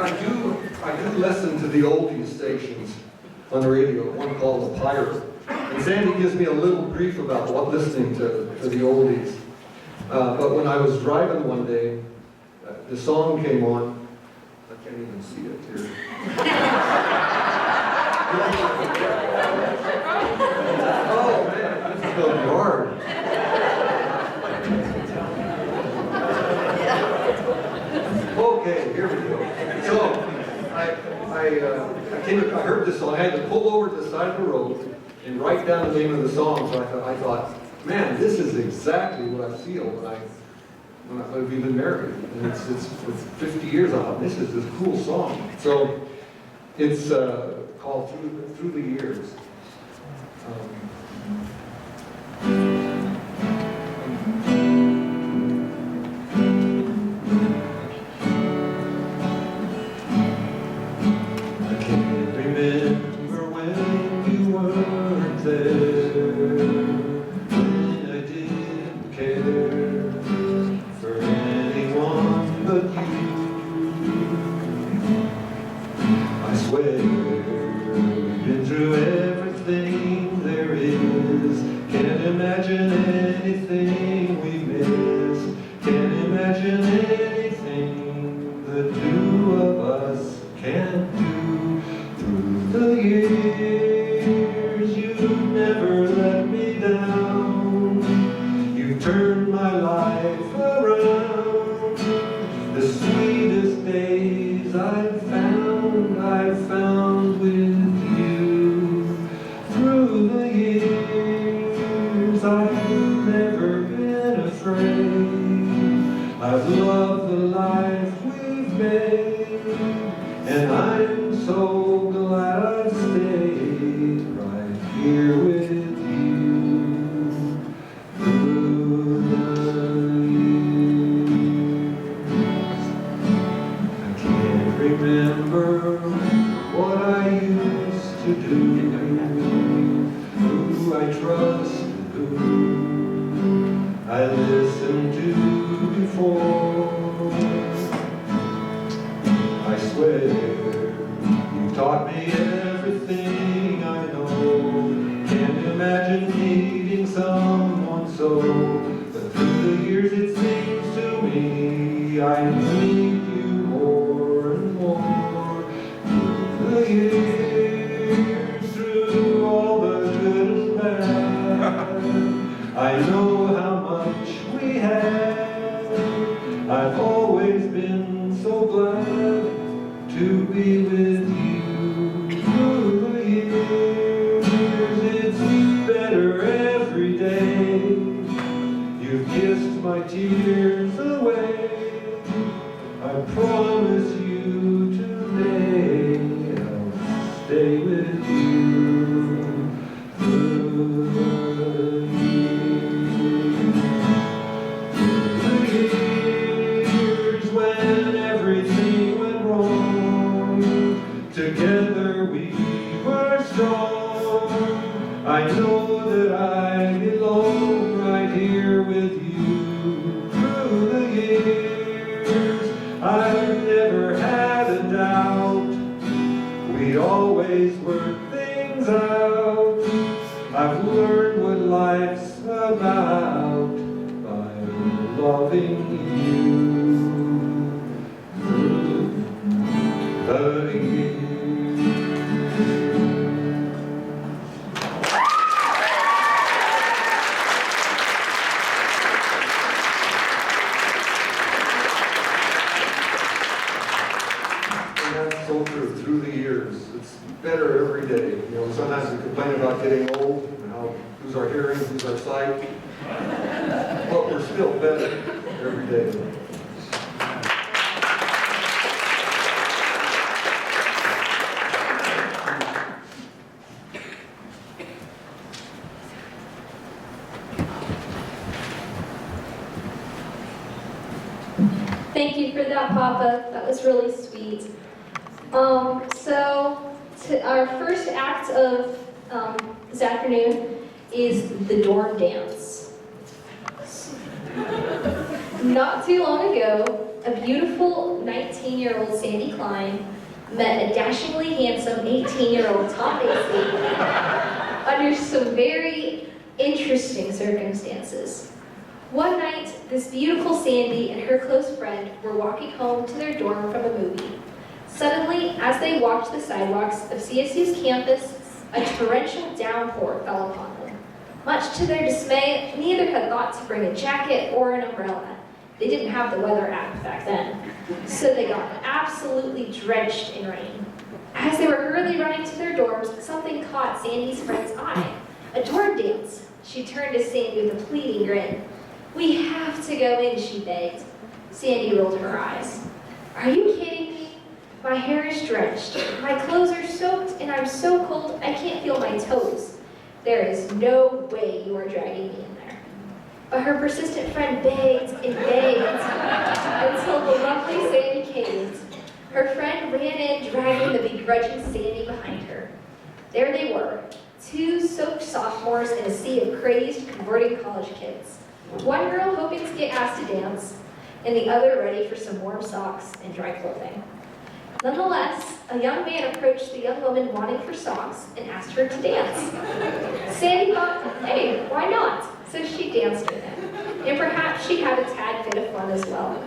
I do listen to the oldies stations on the radio, one called The Pirate. And Sandy gives me a little brief about what listening to the oldies. But when I was driving one day, the song came on. I can't even see it here. Oh man, this is going to be hard. Okay, here we go. So, I heard this song. I had to pull over to the side of the road and write down the name of the song. So I thought, man, this is exactly what I feel when I've been married. And it's for 50 years. I thought, this is this cool song. So it's called Through the Years. Thank you for that, Papa. That was really sweet. Our first act of this afternoon is the dorm dance. Not too long ago, a beautiful 19-year-old Sandy Klein met a dashingly handsome 18-year-old Tom Macy under some very interesting circumstances. One night, this beautiful Sandy and her close friend were walking home to their dorm from a movie. Suddenly, as they walked the sidewalks of CSU's campus, a torrential downpour fell upon them. Much to their dismay, neither had thought to bring a jacket or an umbrella. They didn't have the weather app back then, so they got absolutely drenched in rain. As they were hurriedly running to their dorms, something caught Sandy's friend's eye. A dorm dance. She turned to Sandy with a pleading grin. "We have to go in," she begged. Sandy rolled her eyes. "Are you kidding me? My hair is drenched, my clothes are soaked, and I'm so cold I can't feel my toes. There is no way you are dragging me in there." But her persistent friend begged and begged until the lovely Sandy caved. Her friend ran in, dragging the begrudging Sandy behind her. There they were, two soaked sophomores in a sea of crazed, converting college kids. One girl hoping to get asked to dance, and the other ready for some warm socks and dry clothing. Nonetheless, a young man approached the young woman wanting for socks and asked her to dance. Sandy thought, hey, why not? So she danced with him, and perhaps she had a tad bit of fun as well.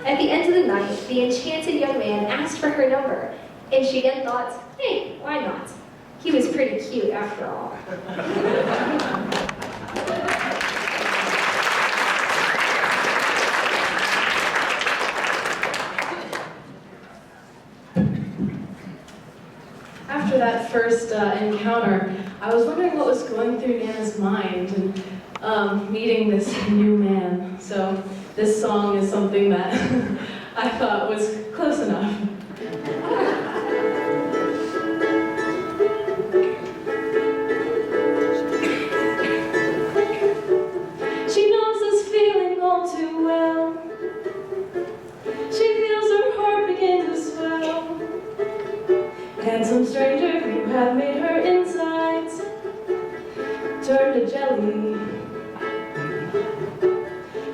At the end of the night, the enchanted young man asked for her number, and she again thought, hey, why not? He was pretty cute after all. After that first encounter, I was wondering what was going through Nana's mind and meeting this new man. So this song is something that I thought was close enough. She knows this feeling all too well. She feels her heart begin to swell. Handsome stranger, you have made her insides turn to jelly.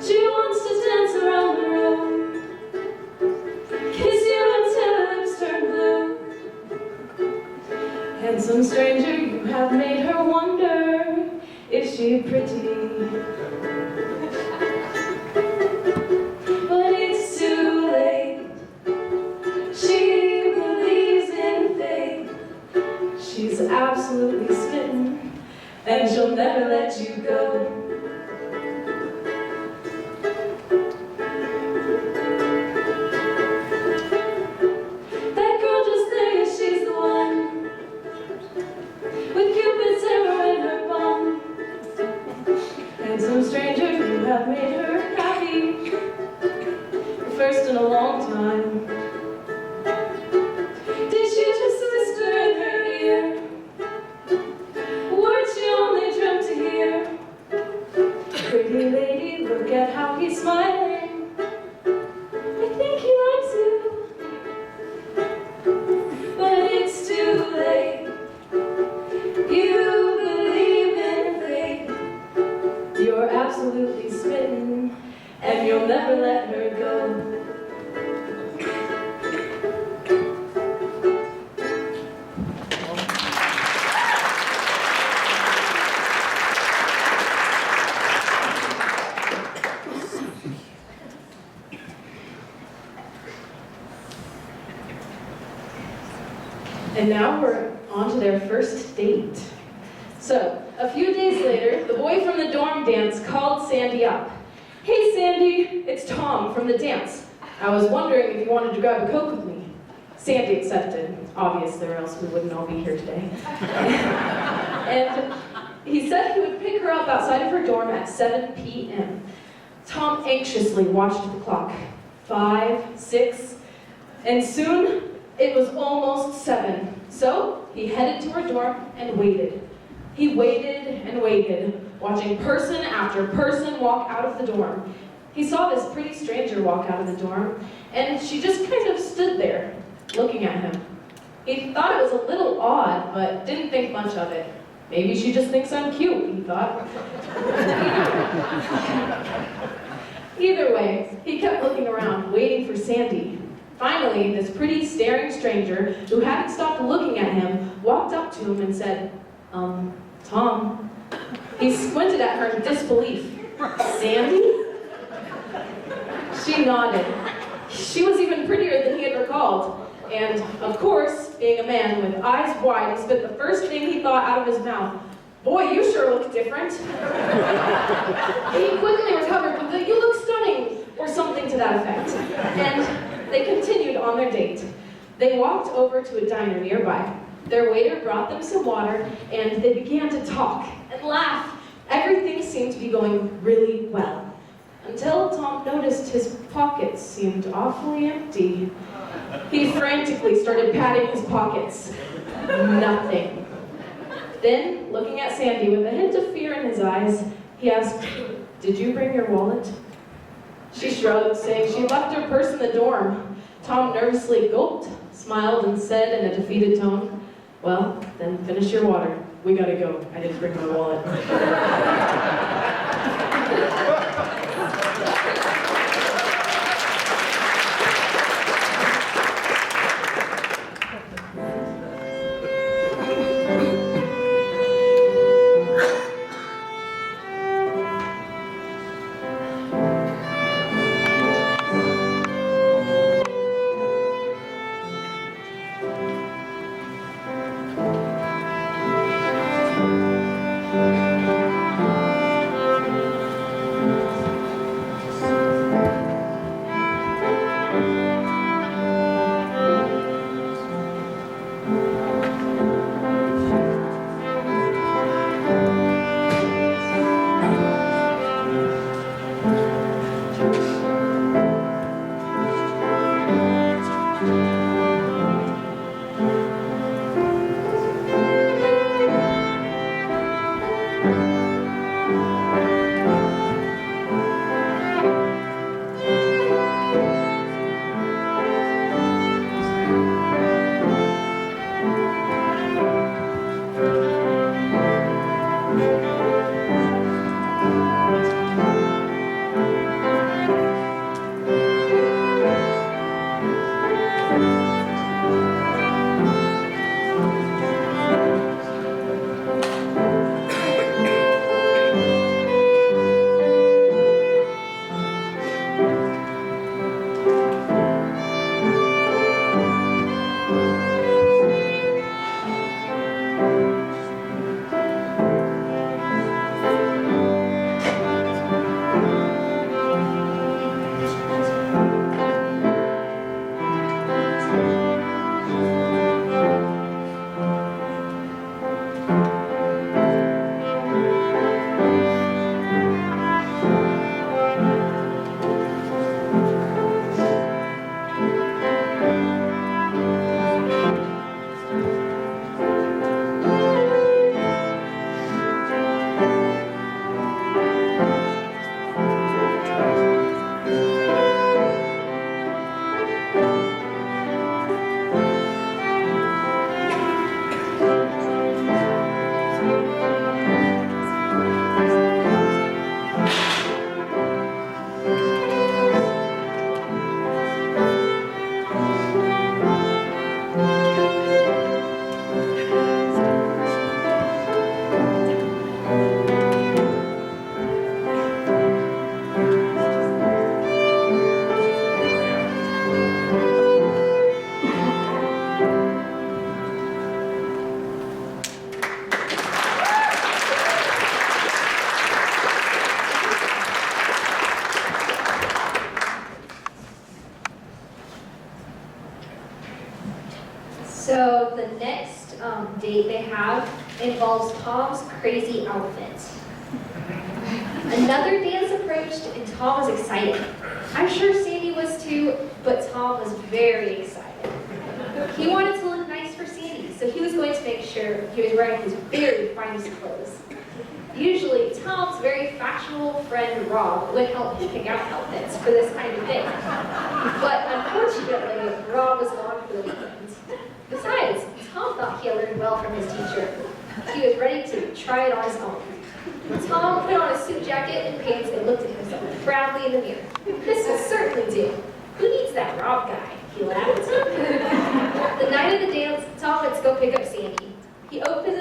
She wants to dance around the room, kiss you until her lips turn blue. Handsome stranger, you have made her wonder, is she pretty? But it's too late. She believes in fate. She's absolutely smitten, and she'll never let you go. That girl just thinks she's the one, with Cupid's arrow in her bum. Handsome stranger, you have made her happy, first in a long time. Did she just whisper in her ear words she only dreamt to hear? Pretty lady, look at how he's smiling. I think he likes you. But it's too late. You believe in fate. You're absolutely smitten, and you'll never let her go. And now we're on to their first date. So, a few days later, the boy from the dorm dance called Sandy up. "Hey Sandy, it's Tom from the dance. I was wondering if you wanted to grab a Coke with me." Sandy accepted, obviously, or else we wouldn't all be here today. And he said he would pick her up outside of her dorm at 7 p.m. Tom anxiously watched the clock. 5, 6, and soon it was almost 7. So he headed to her dorm and waited. He waited and waited, watching person after person walk out of the dorm. He saw this pretty stranger walk out of the dorm, and she just kind of stood there, looking at him. He thought it was a little odd, but didn't think much of it. Maybe she just thinks I'm cute, he thought. Either way, he kept looking around, waiting for Sandy. Finally, this pretty, staring stranger, who hadn't stopped looking at him, walked up to him and said, Tom. He squinted at her in disbelief. Sandy? She nodded. She was even prettier than he had recalled. And, of course, being a man with eyes wide, he spit the first thing he thought out of his mouth. Boy, you sure look different. He quickly recovered with the, you look stunning, or something to that effect. And they continued on their date. They walked over to a diner nearby. Their waiter brought them some water, and they began to talk and laugh. Everything seemed to be going really well. Until Tom noticed his pockets seemed awfully empty. He frantically started patting his pockets. Nothing. Then, looking at Sandy with a hint of fear in his eyes, he asked, "Did you bring your wallet?" She shrugged, saying she left her purse in the dorm. Tom nervously gulped, smiled, and said in a defeated tone, "Well, then finish your water. We gotta go. I didn't bring my wallet." So the next date they have involves Tom's crazy outfit. Another dance approached and Tom was excited. I'm sure Sandy was too, but Tom was very excited. He wanted to look nice for Sandy, so he was going to make sure he was wearing his very finest clothes. Usually, Tom's very fashionable friend Rob would help him pick out outfits for this kind of thing. But unfortunately, Rob was gone for the weekend. Besides, Tom thought he had learned well from his teacher. He was ready to try it on his own. Tom put on a suit jacket and pants and looked at himself proudly in the mirror. This will certainly do. Who needs that Rob guy? He laughed. The night of the dance, Tom went to go pick up Sandy. She opened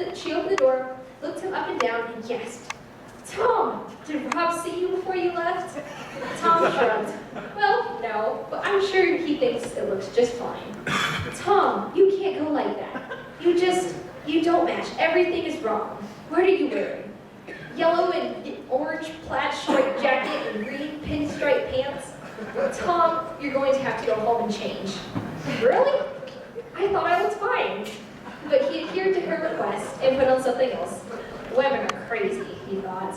the door, looked him up and down, and gasped. Tom, did Rob see you before you left? Tom shrugged. Well, no, but I'm sure he thinks it looks just fine. Tom, you can't go like that. You don't match. Everything is wrong. What are you wearing? Yellow and orange plaid striped jacket and green pinstripe pants? Tom, you're going to have to go home and change. Really? I thought I looked fine. But he adhered to her request and put on something else. Women are crazy, he thought.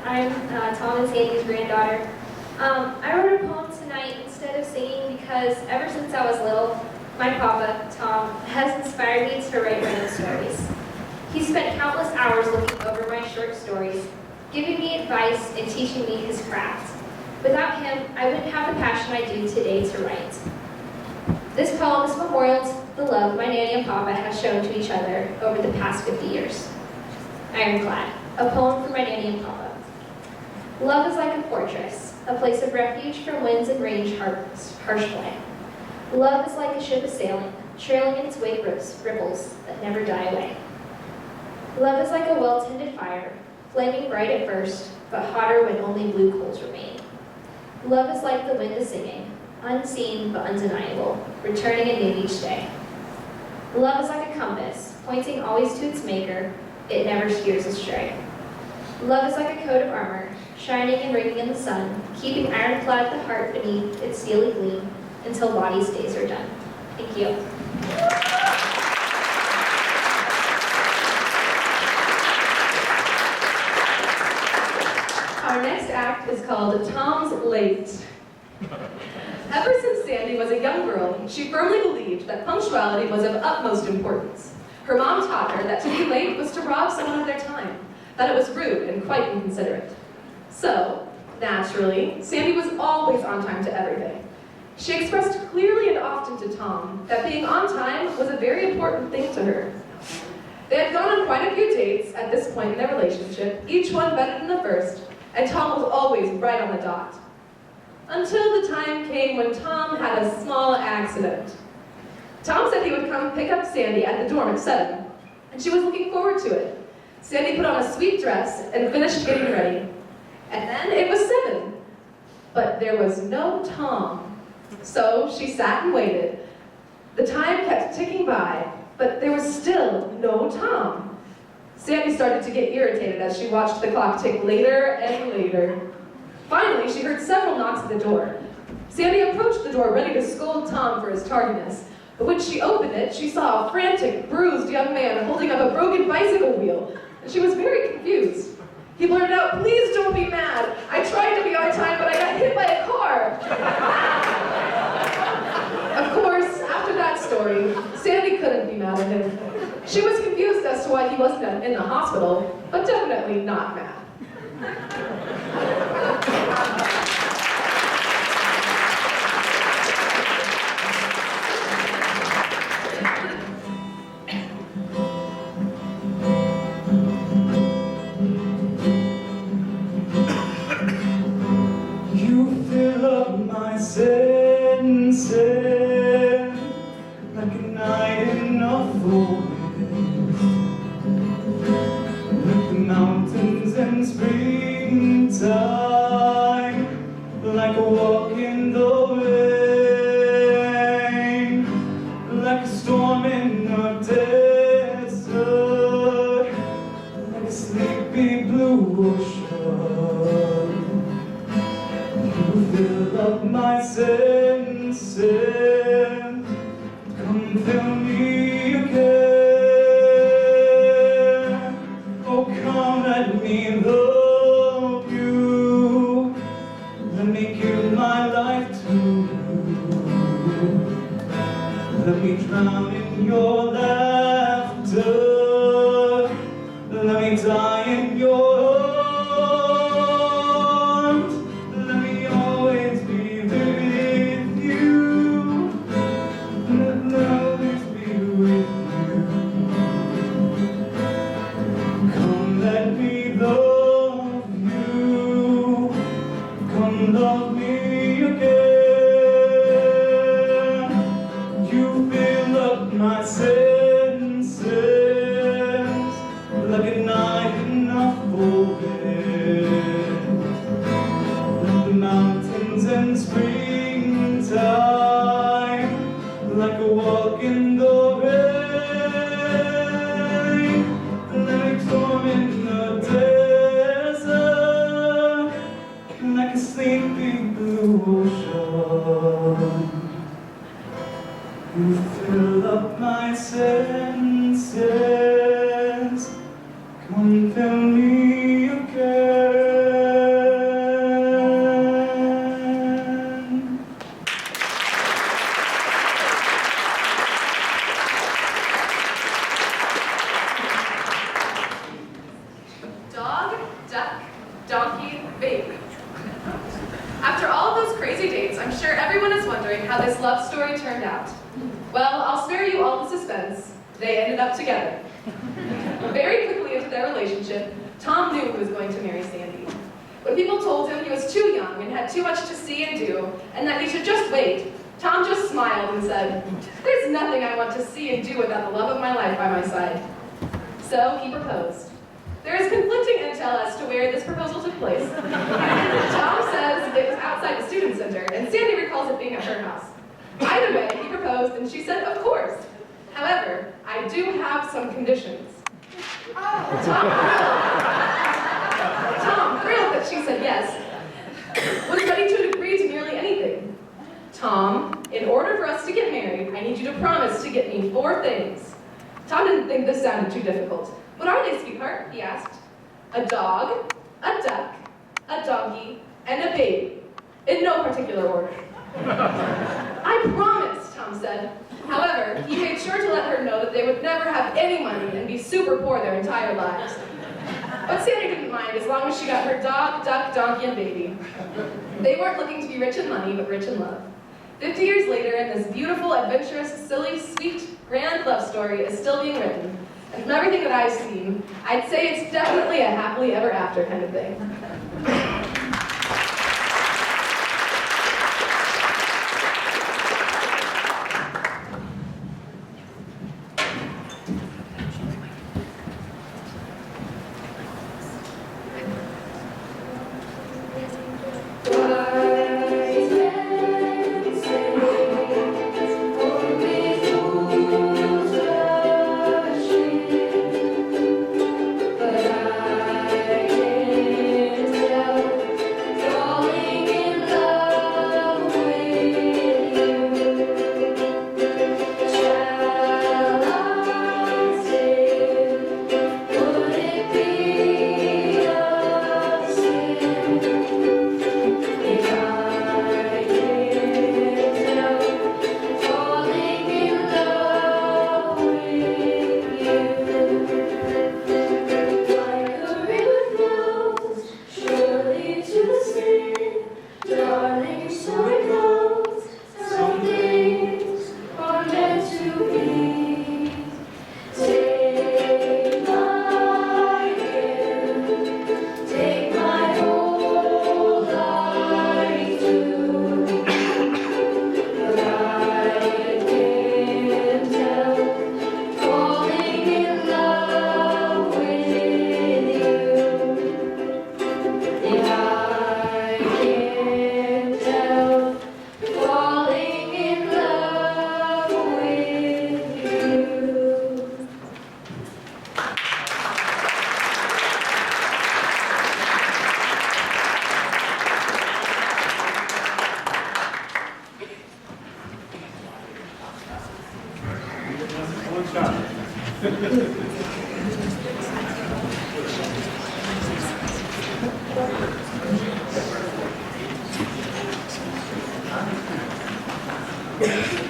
I'm Tom and Sandy's granddaughter. I wrote a poem tonight instead of singing because ever since I was little, my papa, Tom, has inspired me to write my own stories. He spent countless hours looking over my short stories, giving me advice and teaching me his craft. Without him, I wouldn't have the passion I do today to write. This poem is a memorial to the love my nanny and papa have shown to each other over the past 50 years. Ironclad, a poem for my nanny and papa. Love is like a fortress, a place of refuge from winds and rain's harsh flame. Love is like a ship a-sailing, trailing in its wake ripples that never die away. Love is like a well-tended fire, flaming bright at first, but hotter when only blue coals remain. Love is like the wind a-singing, unseen but undeniable, returning anew each day. Love is like a compass, pointing always to its maker, it never steers astray. Love is like a coat of armor, shining and ringing in the sun, keeping ironclad the heart beneath its steely gleam until body's days are done. Thank you. Our next act is called Tom's Late. Ever since Sandy was a young girl, she firmly believed that punctuality was of utmost importance. Her mom taught her that to be late was to rob someone of their time, that it was rude and quite inconsiderate. So, naturally, Sandy was always on time to everything. She expressed clearly and often to Tom that being on time was a very important thing to her. They had gone on quite a few dates at this point in their relationship, each one better than the first, and Tom was always right on the dot. Until the time came when Tom had a small accident. Tom said he would come pick up Sandy at the dorm at 7, and she was looking forward to it. Sandy put on a sweet dress and finished getting ready. And then it was 7, but there was no Tom. So she sat and waited. The time kept ticking by, but there was still no Tom. Sandy started to get irritated as she watched the clock tick later and later. Finally, she heard several knocks at the door. Sandy approached the door ready to scold Tom for his tardiness, but when she opened it, she saw a frantic, bruised young man holding up a broken bicycle wheel, and she was very confused. He blurted out, "Please don't be mad. I tried to be on time, but I got hit by a car." Of course, after that story, Sandy couldn't be mad at him. She was confused as to why he wasn't in the hospital, but definitely not mad. You fill up my senses like a night in a forest, like the mountains in springtime, like a walk in the rain, like a storm in the desert, like a sleepy blue ocean. Fill up my senses, come fill me again. Oh, come let me love you, let me give my life to you. Let me drown in your laughter, let me die in your arms. Let me always be with you. Let me always be with you. Come let me love you. Come love me again. You fill up my senses like a night in a forest, like the mountains in springtime, like a walk in the rain, like a storm in the desert, like a sleepy blue ocean. You fill up my senses, come fill me again. sense, they ended up together. Very quickly into their relationship, Tom knew he was going to marry Sandy. When people told him he was too young and had too much to see and do, and that he should just wait, Tom just smiled and said, "There's nothing I want to see and do without the love of my life by my side." So he proposed. There is conflicting intel as to where this proposal took place. Tom says it was outside the student center, and Sandy recalls it being at her house. Either way, he proposed, and she said, "Of course. However, I do have some conditions." Tom, thrilled that she said yes, was ready to agree to nearly anything. "Tom, in order for us to get married, I need you to promise to get me 4 things." Tom didn't think this sounded too difficult. "What are they, sweetheart?" he asked. "A dog, a duck, a donkey, and a baby. In no particular order." "I promise," Tom said. However, he made sure to let her know that they would never have any money and be super poor their entire lives. But Sandy didn't mind as long as she got her dog, duck, donkey, and baby. They weren't looking to be rich in money, but rich in love. 50 years later, and this beautiful, adventurous, silly, sweet, grand love story is still being written. And from everything that I've seen, I'd say it's definitely a happily ever after kind of thing.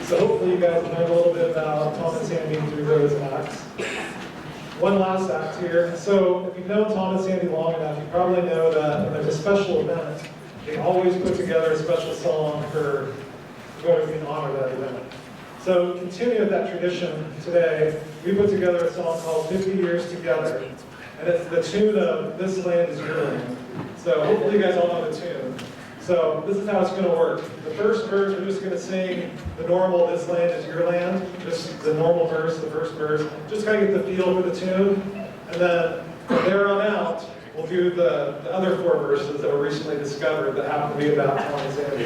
So hopefully you guys learned a little bit about Tom and Sandy through those acts. One last act here. So if you've known Tom and Sandy long enough, you probably know that when there's a special event, they always put together a special song for whoever can honor that event. So to continue with that tradition today, we put together a song called 50 Years Together. And it's the tune of This Land Is Your Land. So hopefully you guys all know the tune. So this is how it's going to work. The first verse, we're just going to sing the normal "This Land Is Your Land," just the normal verse, the first verse. Just kind of get the feel for the tune. And then from there on out, we'll do the other 4 verses that were recently discovered that happen to be about Tom and Sandy.